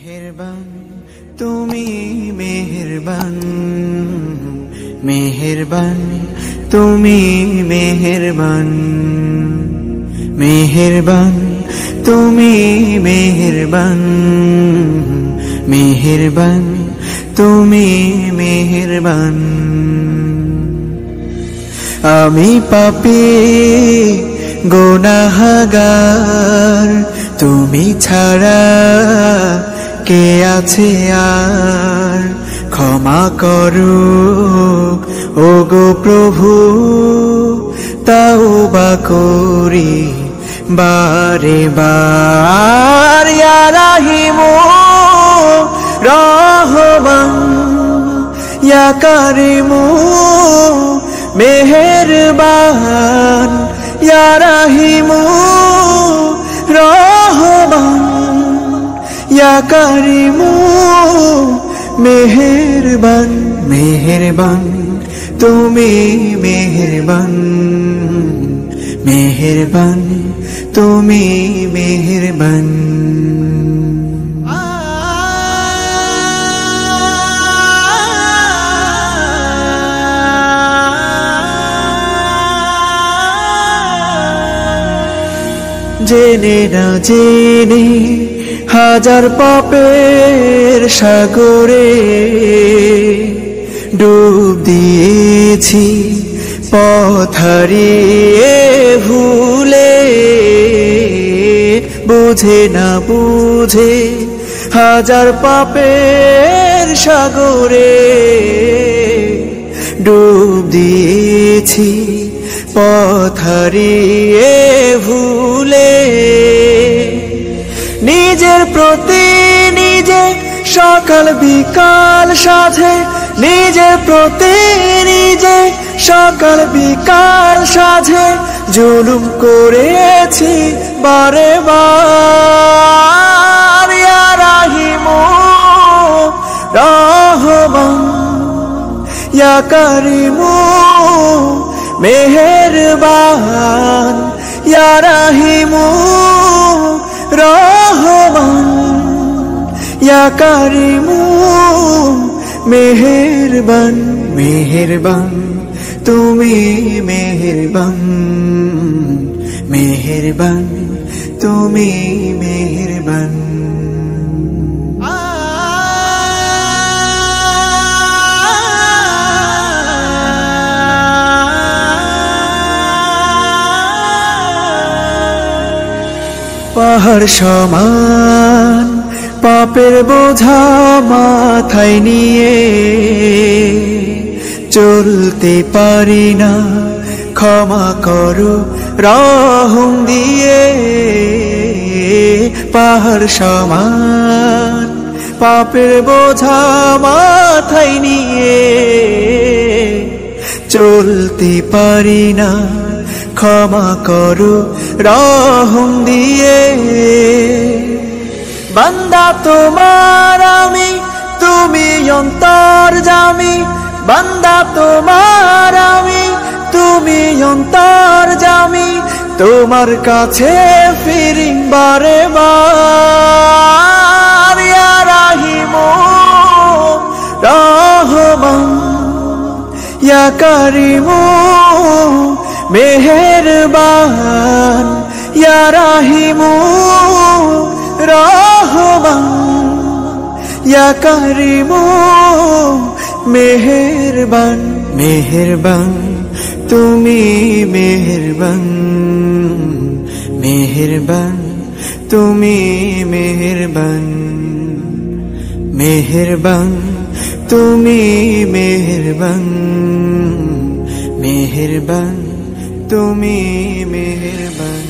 मेहरबान তুমি मेहरबान मेहरबान তুমি मेहरबान मेहरबान তুমি मेहरबान मेहरबान তুমি मेहरबान আমি পাপী গুনাহগার তুমি ছাড়া কে আছে আর ক্ষমা করো ওগো প্রভু তাওবা করি বারে বার ইয়া রাহিমু রহমান ইয়া কারিমু মেহেরবান ইয়া রাহিমু রহমান ইয়া কারিমু মেহেরবান মেহেরবান তুমি মেহেরবান মেহেরবান তুমি মেহেরবান জেনে না জেনে হাজার পাপের সাগরে ডুব দিয়েছি পথ হারিয়ে ভুলে বুঝে না বুঝে হাজার পাপের সাগরে ডুব দিয়েছি পথ হারিয়ে ভুলে নিজের প্রতি নিজে সকাল বিকাল সাধে নিজের প্রতি নিজে সকাল বিকাল সাধে জুলুম করেছি বারে বার ইয়া রাহিমু রহমান ইয়া কারিমু মেহেরবান ইয়া রাহিমু রহমান ইয়া কারিমু মেহেরবান মেহেরবান তুমি মেহেরবান মেহেরবান তুমি মেহেরবান পাহাড় সমান পাপের বোঝা মাথায় নিয়ে চলতে পারি না ক্ষমা করো রহম দিয়ে পাহাড় সমান পাপের বোঝা মাথায় নিয়ে চলতে পারি না ক্ষমা করো রহম দিয়ে বান্দা তোমার আমি তুমি অন্তর্যামী বান্দা তোমার আমি তুমি অন্তর্যামী তোমার কাছে ফিরি বারে বার ইয়া রাহিমু রহমান ইয়া কারিমু মেহেরবান ইয়া রাহিমু রহমান ইয়া কারিমু মেহেরবান মেহেরবান তুমি মেহেরবান মেহেরবান তুমি মেহেরবান মেহেরবান তুমি মেহেরবান মেহেরবান তুমি মেহেরবান।